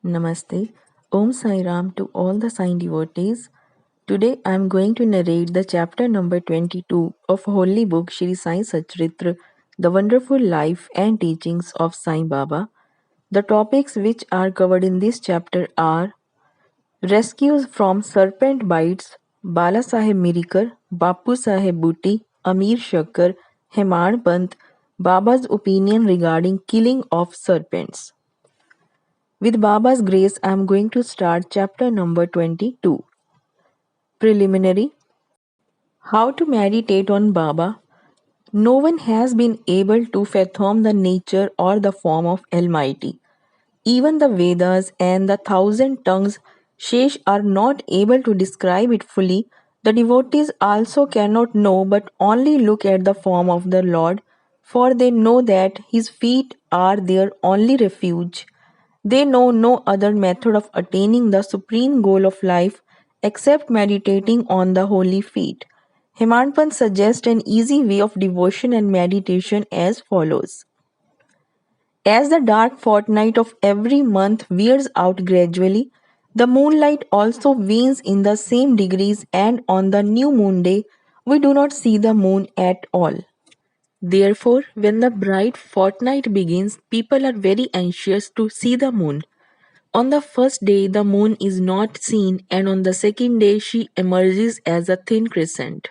Namaste. Om Sai Ram to all the Sai devotees. Today I am going to narrate the chapter number 22 of Holy Book Shri Sai Satcharitra, The Wonderful Life and Teachings of Sai Baba. The topics which are covered in this chapter are rescues from serpent bites, Bala Saheb Mirikar, Bapu Saheb Booty, Amir Shakkar, Heman Pant, Baba's opinion regarding killing of serpents. With Baba's grace, I am going to start chapter number 22. Preliminary. How to meditate on Baba. No one has been able to fathom the nature or the form of Almighty. Even the Vedas and the thousand tongues Shesh are not able to describe it fully. The devotees also cannot know but only look at the form of the Lord, for they know that his feet are their only refuge. They know no other method of attaining the supreme goal of life except meditating on the holy feet. Hemanpant suggests an easy way of devotion and meditation as follows. As the dark fortnight of every month wears out gradually, the moonlight also wanes in the same degrees, and on the new moon day, we do not see the moon at all. Therefore, when the bright fortnight begins, people are very anxious to see the moon. On the first day, the moon is not seen, and on the second day, she emerges as a thin crescent.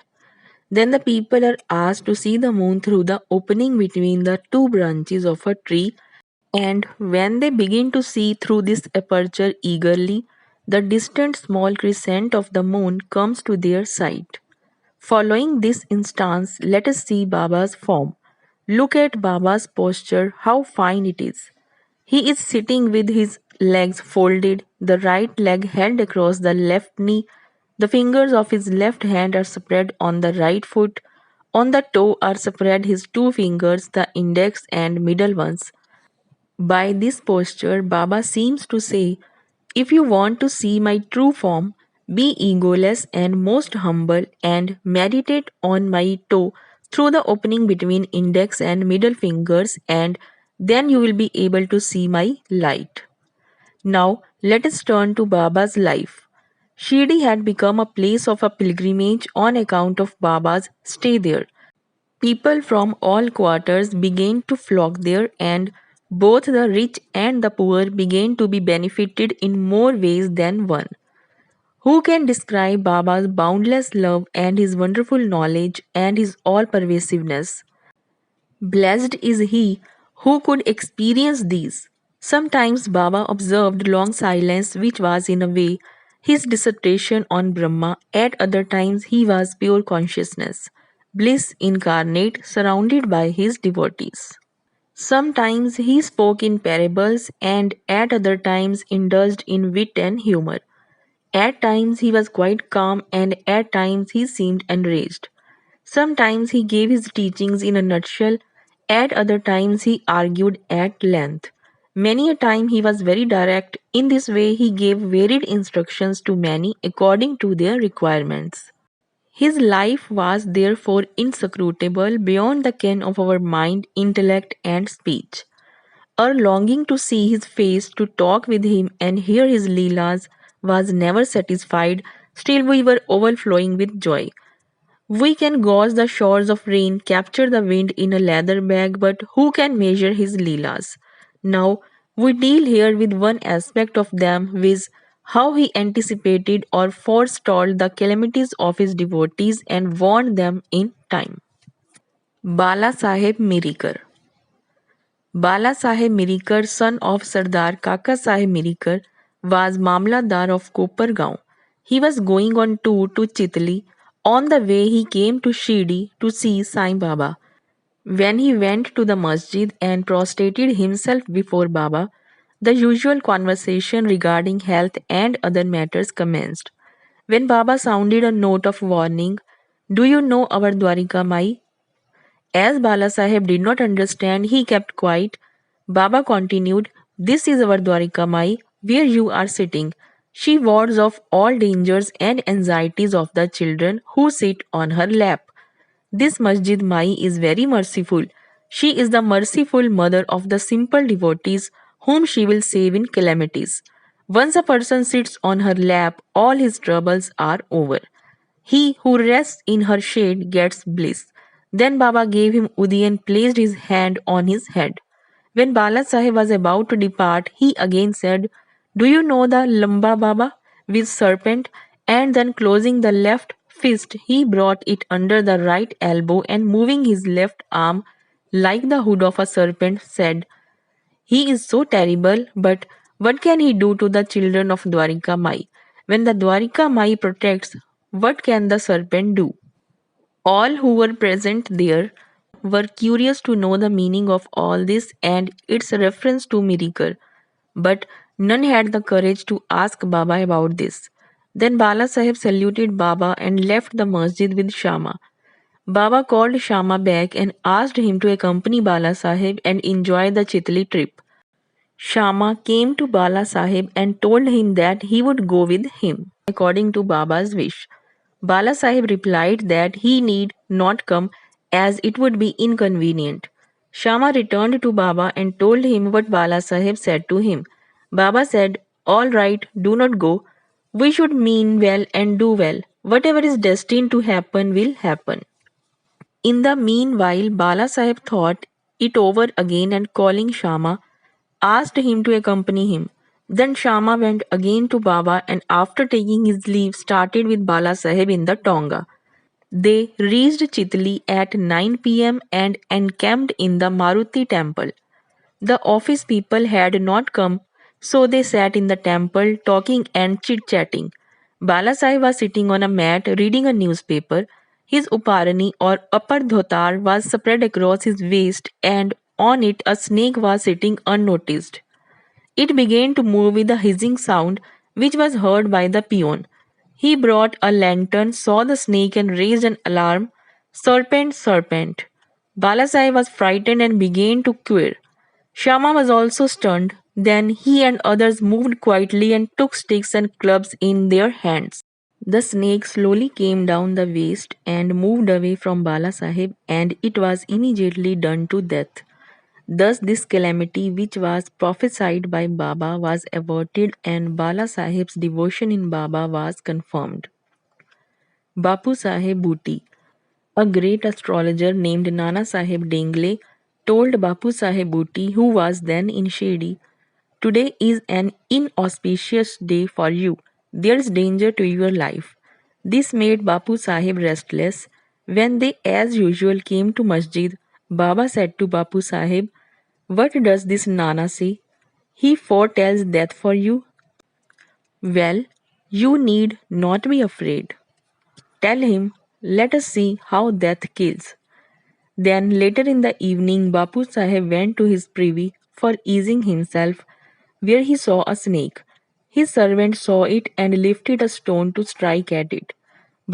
Then the people are asked to see the moon through the opening between the two branches of a tree, and when they begin to see through this aperture eagerly, the distant small crescent of the moon comes to their sight. Following this instance, let us see Baba's form. Look at Baba's posture, how fine it is. He is sitting with his legs folded, the right leg held across the left knee. The fingers of his left hand are spread on the right foot. On the toe are spread his two fingers, the index and middle ones. By this posture, Baba seems to say, if you want to see my true form, be egoless and most humble and meditate on my toe through the opening between index and middle fingers, and then you will be able to see my light. Now, let us turn to Baba's life. Shirdi had become a place of a pilgrimage on account of Baba's stay there. People from all quarters began to flock there, and both the rich and the poor began to be benefited in more ways than one. Who can describe Baba's boundless love and his wonderful knowledge and his all pervasiveness? Blessed is he who could experience these. Sometimes Baba observed long silence, which was in a way his dissertation on Brahma. At other times, he was pure consciousness, bliss incarnate, surrounded by his devotees. Sometimes he spoke in parables, and at other times indulged in wit and humor. At times he was quite calm, and at times he seemed enraged. Sometimes he gave his teachings in a nutshell, at other times he argued at length. Many a time he was very direct. In this way he gave varied instructions to many according to their requirements. His life was therefore inscrutable beyond the ken of our mind, intellect, and speech. Our longing to see his face, to talk with him, and hear his leelas was never satisfied, still we were overflowing with joy. We can gauze the shores of rain, capture the wind in a leather bag, but who can measure his leelas? Now, we deal here with one aspect of them, viz., how he anticipated or forestalled the calamities of his devotees and warned them in time. Bala Saheb Mirikar. Bala Saheb Mirikar, son of Sardar Kaka Saheb Mirikar, was Mamladar of Kopargaon. He was going on tour to Chitli. On the way, he came to Shirdi to see Sai Baba. When he went to the masjid and prostrated himself before Baba, the usual conversation regarding health and other matters commenced. When Baba sounded a note of warning, "Do you know our Dwarika Mai?" As Bala Saheb did not understand, he kept quiet. Baba continued, "This is our Dwarika Mai, where you are sitting. She wards off all dangers and anxieties of the children who sit on her lap. This Masjid Mai is very merciful. She is the merciful mother of the simple devotees whom she will save in calamities. Once a person sits on her lap, all his troubles are over. He who rests in her shade gets bliss. Then Baba gave him Udi and placed his hand on his head. When Bala Sahib was about to depart, he again said, "Do you know the Lamba Baba with serpent?" And then closing the left fist, he brought it under the right elbow and moving his left arm like the hood of a serpent, said, "He is so terrible, but what can he do to the children of Dwarika Mai? When the Dwarika Mai protects, what can the serpent do?" All who were present there were curious to know the meaning of all this and its reference to miracle, but none had the courage to ask Baba about this. Then Bala Sahib saluted Baba and left the masjid with Shama. Baba called Shama back and asked him to accompany Bala Sahib and enjoy the Chitli trip. Shama came to Bala Sahib and told him that he would go with him, according to Baba's wish. Bala Sahib replied that he need not come as it would be inconvenient. Shama returned to Baba and told him what Bala Sahib said to him. Baba said, "All right, do not go. We should mean well and do well. Whatever is destined to happen will happen." In the meanwhile, Bala Sahib thought it over again and calling Shama, asked him to accompany him. Then Shama went again to Baba and after taking his leave started with Bala Sahib in the Tonga. They reached Chitli at 9 p.m. and encamped in the Maruti temple. The office people had not come, so they sat in the temple talking and chit-chatting. Balasai was sitting on a mat reading a newspaper. His uparani or upper dhotar was spread across his waist and on it a snake was sitting unnoticed. It began to move with a hissing sound which was heard by the peon. He brought a lantern, saw the snake, and raised an alarm. "Serpent, serpent." Balasai was frightened and began to queer. Shama was also stunned. Then he and others moved quietly and took sticks and clubs in their hands. The snake slowly came down the waist and moved away from Bala Sahib, and it was immediately done to death. Thus, this calamity, which was prophesied by Baba, was averted, and Bala Sahib's devotion in Baba was confirmed. Bapu Sahib Bhuti, a great astrologer named Nana Sahib Dengle, told Bapu Sahib Bhuti, who was then in Shedi, "Today is an inauspicious day for you. There is danger to your life." This made Bapu Sahib restless. When they, as usual, came to Masjid, Baba said to Bapu Sahib, "What does this Nana say? He foretells death for you? Well, you need not be afraid. Tell him, let us see how death kills." Then later in the evening, Bapu Sahib went to his privy for easing himself, where he saw a snake. His servant saw it and lifted a stone to strike at it.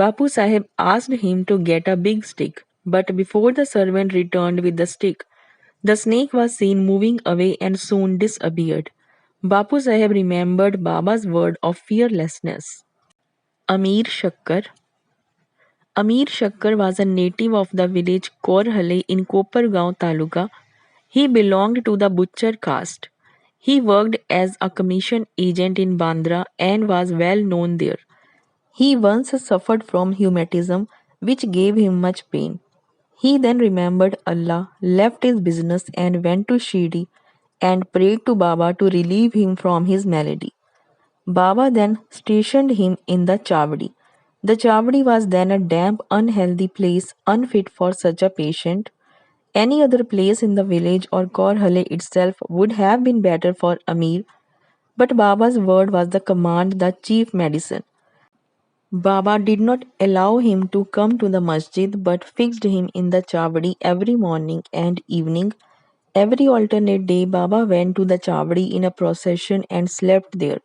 Bapu Sahib asked him to get a big stick, but before the servant returned with the stick, the snake was seen moving away and soon disappeared. Bapu Sahib remembered Baba's word of fearlessness. Amir Shakkar. Amir Shakkar was a native of the village Korhale in Kopargaon Taluka. He belonged to the butcher caste. He worked as a commission agent in Bandra and was well known there. He once suffered from rheumatism, which gave him much pain. He then remembered Allah, left his business, and went to Shirdi and prayed to Baba to relieve him from his malady. Baba then stationed him in the Chavdi. The Chavdi was then a damp, unhealthy place unfit for such a patient. Any other place in the village or Korhale itself would have been better for Amir, but Baba's word was the command, the chief medicine. Baba did not allow him to come to the masjid but fixed him in the Chavdi every morning and evening. Every alternate day, Baba went to the Chavdi in a procession and slept there.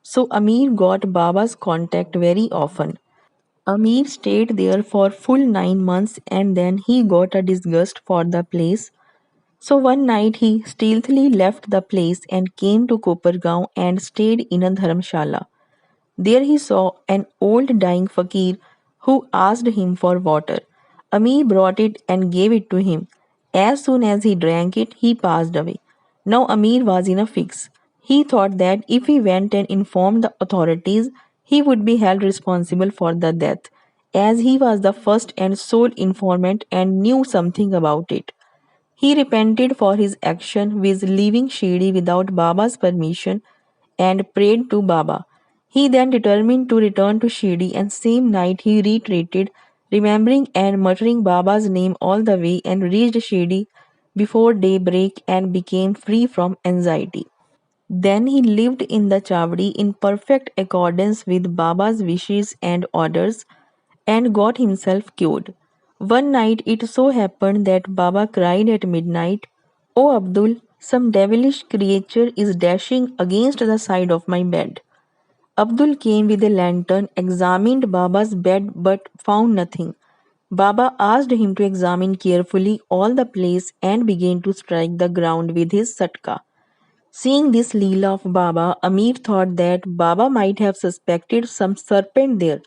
So Amir got Baba's contact very often. Amir stayed there for full 9 months and then he got a disgust for the place. So one night he stealthily left the place and came to Kopargaon and stayed in a dharmshala. There he saw an old dying fakir who asked him for water. Amir brought it and gave it to him. As soon as he drank it, he passed away. Now Amir was in a fix. He thought that if he went and informed the authorities, he would be held responsible for the death, as he was the first and sole informant and knew something about it. He repented for his action with leaving Shirdi without Baba's permission and prayed to Baba. He then determined to return to Shirdi, and same night he retreated, remembering and muttering Baba's name all the way, and reached Shirdi before daybreak and became free from anxiety. Then he lived in the Chavdi in perfect accordance with Baba's wishes and orders and got himself cured. One night it so happened that Baba cried at midnight, "O Abdul, some devilish creature is dashing against the side of my bed." Abdul came with a lantern, examined Baba's bed but found nothing. Baba asked him to examine carefully all the place and began to strike the ground with his satka. Seeing this Leela of Baba, Amir thought that Baba might have suspected some serpent there.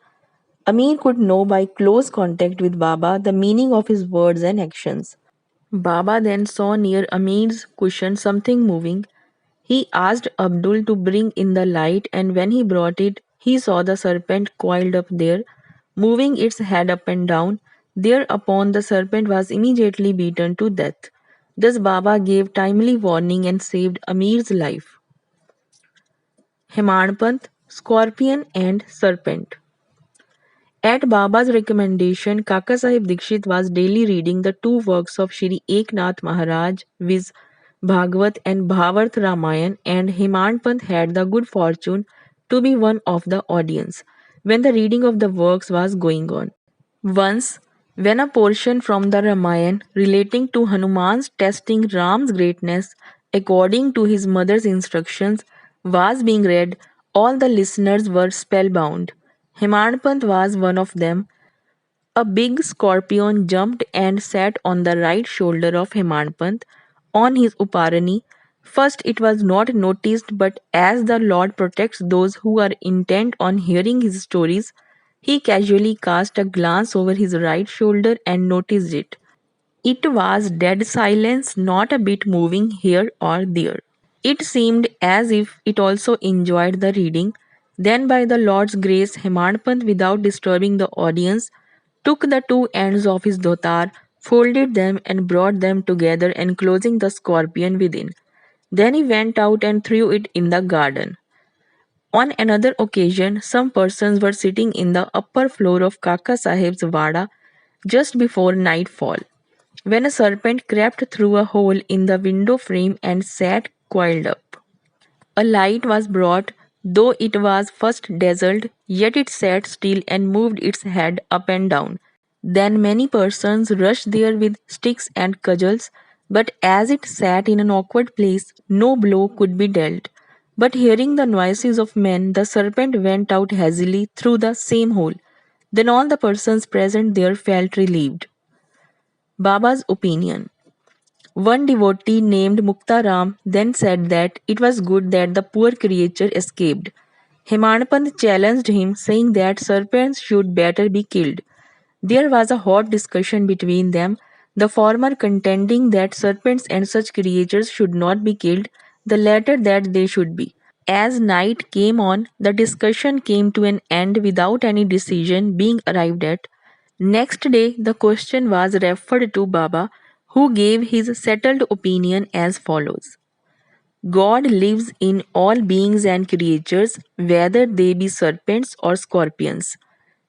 Amir could know by close contact with Baba the meaning of his words and actions. Baba then saw near Amir's cushion something moving. He asked Abdul to bring in the light, and when he brought it, he saw the serpent coiled up there, moving its head up and down. Thereupon the serpent was immediately beaten to death. Thus Baba gave timely warning and saved Amir's life. Hemanpant, Scorpion and Serpent. At Baba's recommendation, Kaka Sahib Dikshit was daily reading the two works of Shri Eknath Maharaj, viz. Bhagavat and Bhavarth Ramayan, and Himanpant had the good fortune to be one of the audience when the reading of the works was going on. Once, when a portion from the Ramayana relating to Hanuman's testing Ram's greatness according to his mother's instructions was being read, all the listeners were spellbound. Himanpant was one of them. A big scorpion jumped and sat on the right shoulder of Himanpant on his Uparani. First it was not noticed, but as the Lord protects those who are intent on hearing his stories, he casually cast a glance over his right shoulder and noticed it. It was dead silence, not a bit moving here or there. It seemed as if it also enjoyed the reading. Then, by the Lord's grace, Hemadpant, without disturbing the audience, took the two ends of his dhotar, folded them, and brought them together, enclosing the scorpion within. Then he went out and threw it in the garden. On another occasion, some persons were sitting in the upper floor of Kaka Sahib's Vada just before nightfall, when a serpent crept through a hole in the window frame and sat coiled up. A light was brought, though it was first dazzled, yet it sat still and moved its head up and down. Then many persons rushed there with sticks and cudgels, but as it sat in an awkward place, no blow could be dealt. But hearing the noises of men, the serpent went out hazily through the same hole. Then all the persons present there felt relieved. Baba's opinion. One devotee named Muktaram then said that it was good that the poor creature escaped. Himanpant challenged him, saying that serpents should better be killed. There was a hot discussion between them, the former contending that serpents and such creatures should not be killed, the latter that they should be. As night came on, the discussion came to an end without any decision being arrived at. Next day, the question was referred to Baba, who gave his settled opinion as follows: God lives in all beings and creatures, whether they be serpents or scorpions.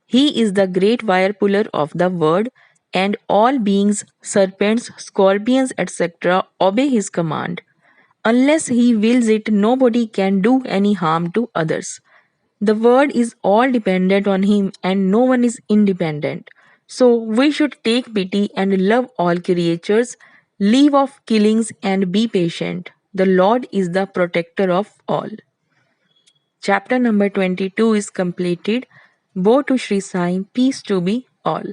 He is the great wire puller of the word, and all beings, serpents, scorpions, etc., obey his command. Unless he wills it, nobody can do any harm to others. The world is all dependent on him, and no one is independent. So we should take pity and love all creatures, leave off killings and be patient. The Lord is the protector of all. Chapter number 22 is completed. Woe to Shri Sai, peace to be all.